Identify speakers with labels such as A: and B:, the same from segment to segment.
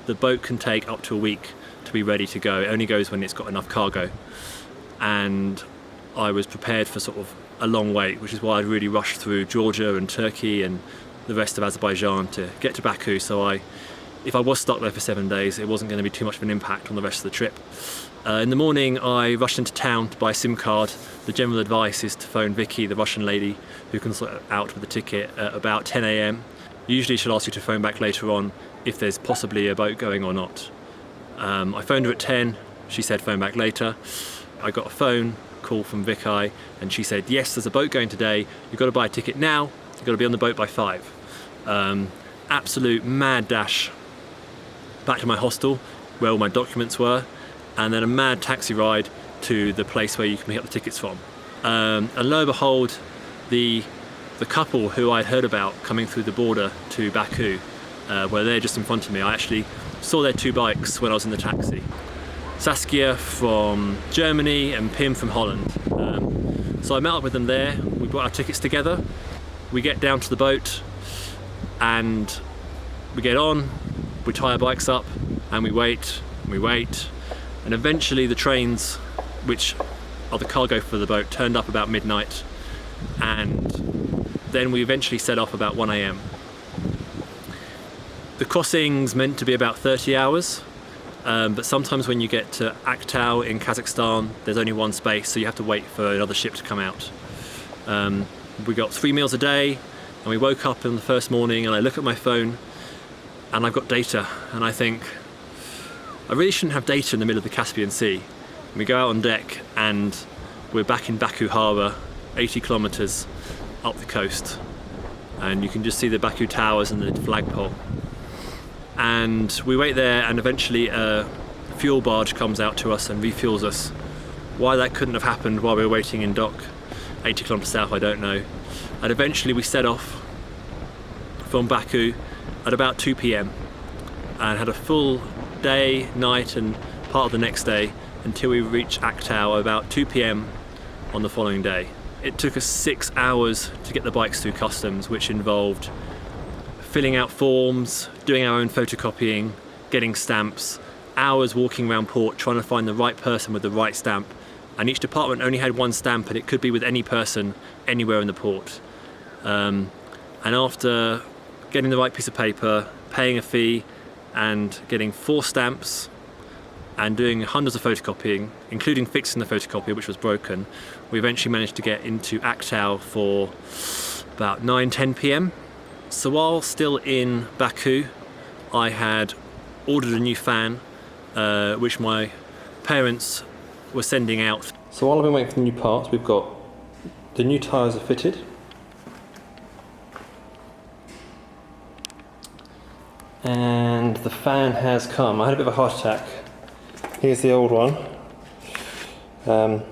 A: the boat can take up to a week to be ready to go. It only goes when it's got enough cargo. And I was prepared for sort of a long wait, which is why I'd really rushed through Georgia and Turkey and the rest of Azerbaijan to get to Baku. So if I was stuck there for 7 days, it wasn't going to be too much of an impact on the rest of the trip. In the morning, I rushed into town to buy a SIM card. The general advice is to phone Vicky, the Russian lady who can sort out with the ticket, at about 10 a.m. Usually she'll ask you to phone back later on if there's possibly a boat going or not. I phoned her at 10, she said phone back later. I got a phone call from Vicky and she said, yes, there's a boat going today, you've got to buy a ticket now, you've got to be on the boat by 5. Absolute mad dash back to my hostel where all my documents were, and then a mad taxi ride to the place where you can pick up the tickets from. And lo and behold, the couple who I'd heard about coming through the border to Baku were there just in front of me. I actually saw their 2 bikes when I was in the taxi. Saskia from Germany and Pim from Holland. So I met up with them there, we bought our tickets together, we get down to the boat and we get on, we tie our bikes up and we wait, and eventually the trains, which are the cargo for the boat, turned up about midnight, and then we eventually set off about 1 a.m. The crossing's meant to be about 30 hours, but sometimes when you get to Aktau in Kazakhstan, there's only one space, so you have to wait for another ship to come out. We got 3 meals a day, and we woke up in the first morning and I look at my phone and I've got data, and I think, I really shouldn't have data in the middle of the Caspian Sea. And we go out on deck and we're back in Baku harbour, 80 kilometres up the coast, and you can just see the Baku towers and the flagpole. And we wait there, and eventually a fuel barge comes out to us and refuels us. Why that couldn't have happened while we were waiting in dock 80 kilometres south, I don't know. And eventually we set off from Baku at about 2 p.m. and had a full day, night and part of the next day until we reached Aktau about 2 p.m. on the following day. It took us 6 hours to get the bikes through customs, which involved filling out forms, doing our own photocopying, getting stamps, hours walking around port trying to find the right person with the right stamp, and each department only had one stamp and it could be with any person anywhere in the port. And after getting the right piece of paper, paying a fee and getting 4 stamps and doing hundreds of photocopying, including fixing the photocopier which was broken, we eventually managed to get into Aktau for about 9-10 p.m. So while still in Baku, I had ordered a new fan which my parents were sending out. So while I've been waiting for the new parts, we've got the new tyres are fitted, and the fan has come. I had a bit of a heart attack. Here's the old one, and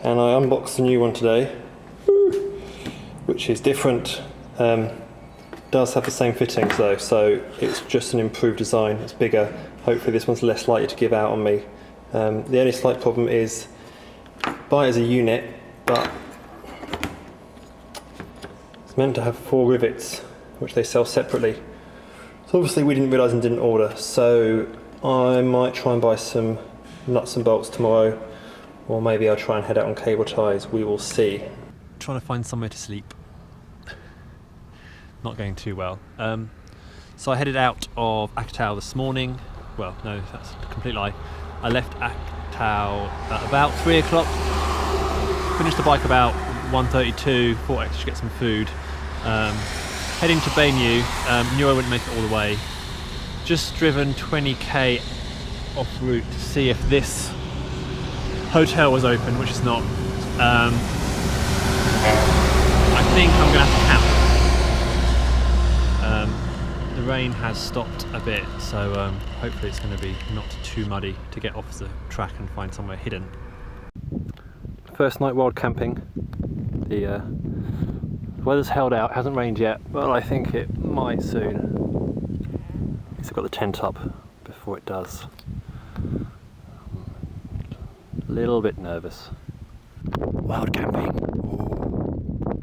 A: I unboxed the new one today, which is different. Does have the same fittings though, so it's just an improved design. It's bigger. Hopefully this one's less likely to give out on me. The only slight problem is buy it as a unit, but it's meant to have 4 rivets, which they sell separately. So obviously we didn't realise and didn't order, so I might try and buy some nuts and bolts tomorrow, or maybe I'll try and head out on cable ties. We will see. Trying to find somewhere to sleep. Not going too well. So I headed out of Aktau this morning. Well, no, that's a complete lie. I left Aktau at about 3 o'clock. Finished the bike about 1:32. Thought I should get some food. Heading to Bainu. Knew I wouldn't make it all the way. Just driven 20k off route to see if this hotel was open, which is not. I think I'm gonna have to camp. The rain has stopped a bit, so hopefully it's going to be not too muddy to get off the track and find somewhere hidden. First night wild camping. The weather's held out, hasn't rained yet, but I think it might soon. At least I've got the tent up before it does. A little bit nervous. Wild camping.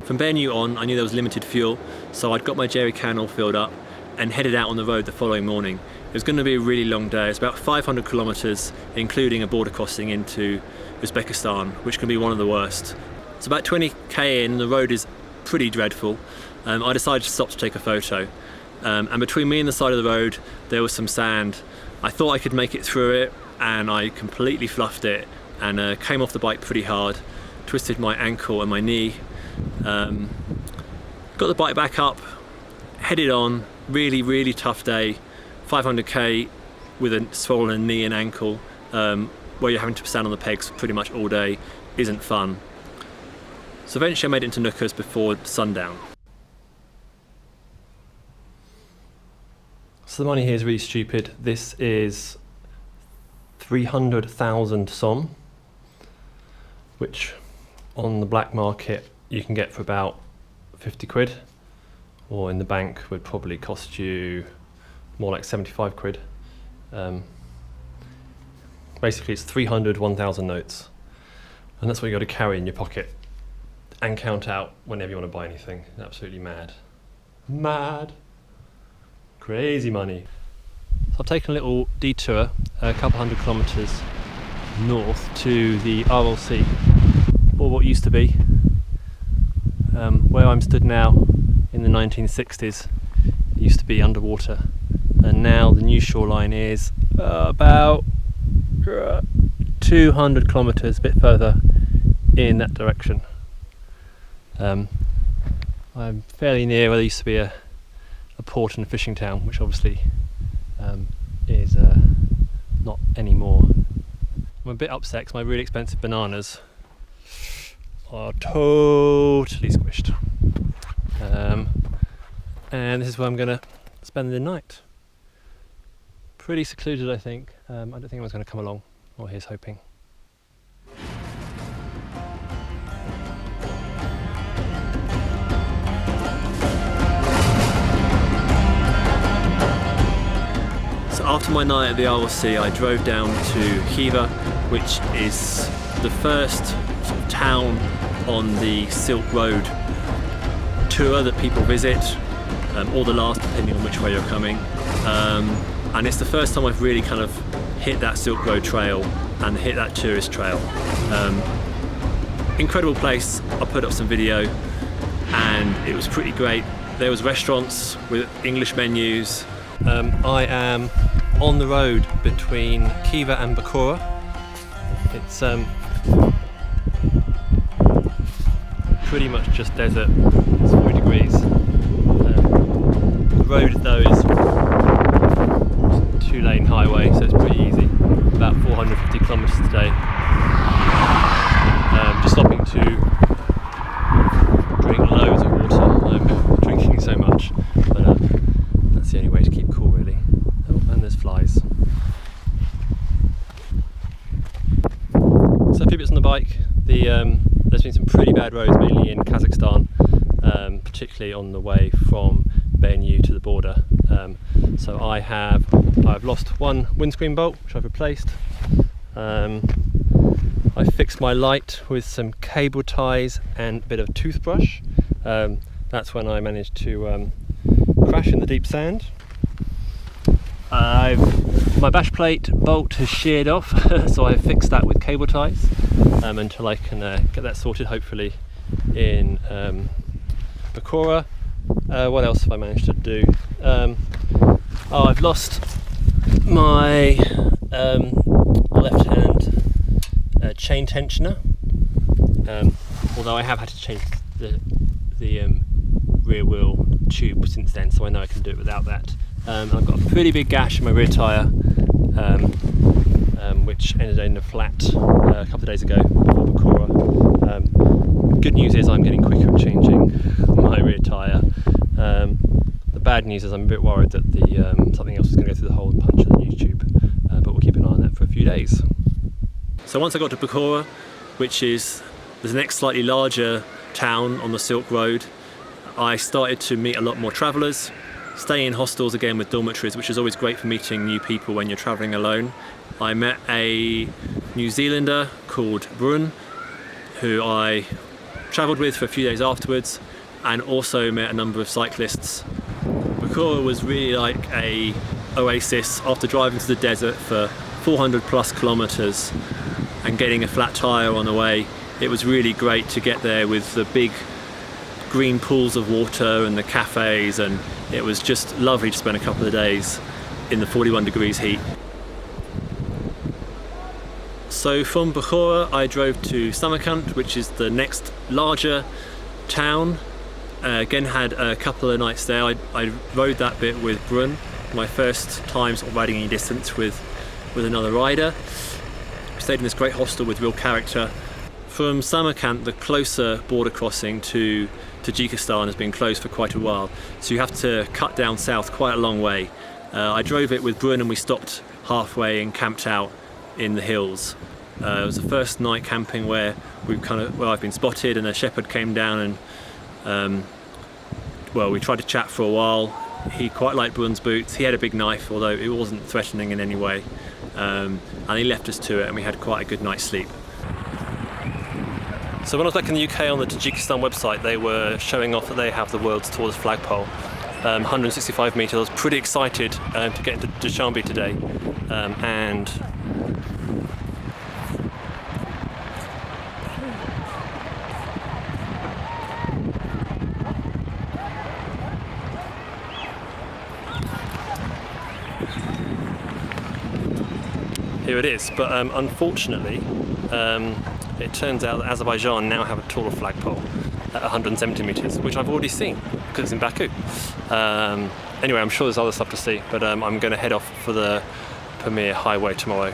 A: From Bainu on, I knew there was limited fuel, so I'd got my jerry can all filled up and headed out on the road the following morning. It was going to be a really long day. It's about 500 kilometers, including a border crossing into Uzbekistan, which can be one of the worst. It's about 20k in, the road is pretty dreadful. I decided to stop to take a photo. And between me and the side of the road, there was some sand. I thought I could make it through it, and I completely fluffed it and came off the bike pretty hard, twisted my ankle and my knee. Got the bike back up, headed on, really tough day, 500k with a swollen knee and ankle, where you're having to stand on the pegs pretty much all day, isn't fun. So eventually I made it into Nukus before sundown. So the money here is really stupid. This is 300,000 som, which on the black market you can get for about 50 quid, or in the bank would probably cost you more like 75 quid. Basically it's 300 1,000 notes, and that's what you got to carry in your pocket and count out whenever you want to buy anything. Absolutely mad. Mad. Crazy money. So I've taken a little detour, a couple hundred kilometres north to the Aral Sea, or what used to be. Where I'm stood now in the 1960s, it used to be underwater, and now the new shoreline is about 200 kilometres, a bit further in that direction. I'm fairly near where there used to be a port and a fishing town, which obviously is not anymore. I'm a bit upset because my really expensive bananas are totally squished. And this is where I'm going to spend the night. Pretty secluded, I think. I don't think anyone's going to come along, or here's hoping. So after my night at the Aral Sea, I drove down to Khiva, which is the first sort of town on the Silk Road tour that people visit, or the last, depending on which way you're coming. And it's the first time I've really kind of hit that Silk Road trail and hit that tourist trail. Incredible place. I put up some video and it was pretty great. There was restaurants with English menus. I am on the road between Khiva and Bakura. It's pretty much just desert. It's 40 degrees. The road though is a 2-lane highway, so it's pretty easy. About 450 kilometers today. Just stopping to drink loads of water. I'm drinking so much, but that's the only way to keep cool, really. Oh, and there's flies. So a few bits on the bike. There's been some pretty bad roads, mainly in Kazakhstan, particularly on the way from Bayan to the border. So I've lost one windscreen bolt, which I've replaced. I fixed my light with some cable ties and a bit of toothbrush. That's when I managed to crash in the deep sand. My bash plate bolt has sheared off, so I've fixed that with cable ties until I can get that sorted, hopefully in Bakura. What else have I managed to do? I've lost my left hand chain tensioner, although I have had to change the rear wheel tube since then, so I know I can do it without that. I've got a pretty big gash in my rear tyre, which ended in a flat a couple of days ago before Bakura. Good news is I'm getting quicker at changing my rear tyre. The bad news is I'm a bit worried that something else is going to go through the hole and puncture the new tube, but we'll keep an eye on that for a few days. So once I got to Bakura, which is the next slightly larger town on the Silk Road, I started to meet a lot more travellers, stay in hostels again with dormitories, which is always great for meeting new people when you're travelling alone. I met a New Zealander called Brun, who I travelled with for a few days afterwards, and also met a number of cyclists, Bukhara was really like a oasis after driving to the desert for 400 plus kilometers and getting a flat tire on the way. It was really great to get there with the big green pools of water and the cafes, and it was just lovely to spend a couple of days in the 41 degrees heat. So from Bukhara I drove to Samarkand, which is the next larger town. Again, had a couple of nights there. I rode that bit with Brun, my first time sort of riding any distance with another rider. We stayed in this great hostel with real character. From Samarkand, the closer border crossing to Tajikistan has been closed for quite a while, so you have to cut down south quite a long way. I drove it with Brun and we stopped halfway and camped out in the hills. It was the first night camping where I've been spotted, and a shepherd came down and we tried to chat for a while. He quite liked Brun's boots. He had a big knife, although it wasn't threatening in any way, and he left us to it, and we had quite a good night's sleep. So when I was back in the UK on the Tajikistan website, they were showing off that they have the world's tallest flagpole, 165 metres. I was pretty excited to get into Dushanbe today, and here it is. But unfortunately, it turns out that Azerbaijan now have a taller flagpole at 170 metres, which I've already seen because it's in Baku. Anyway, I'm sure there's other stuff to see, but I'm going to head off for the Pamir Highway tomorrow.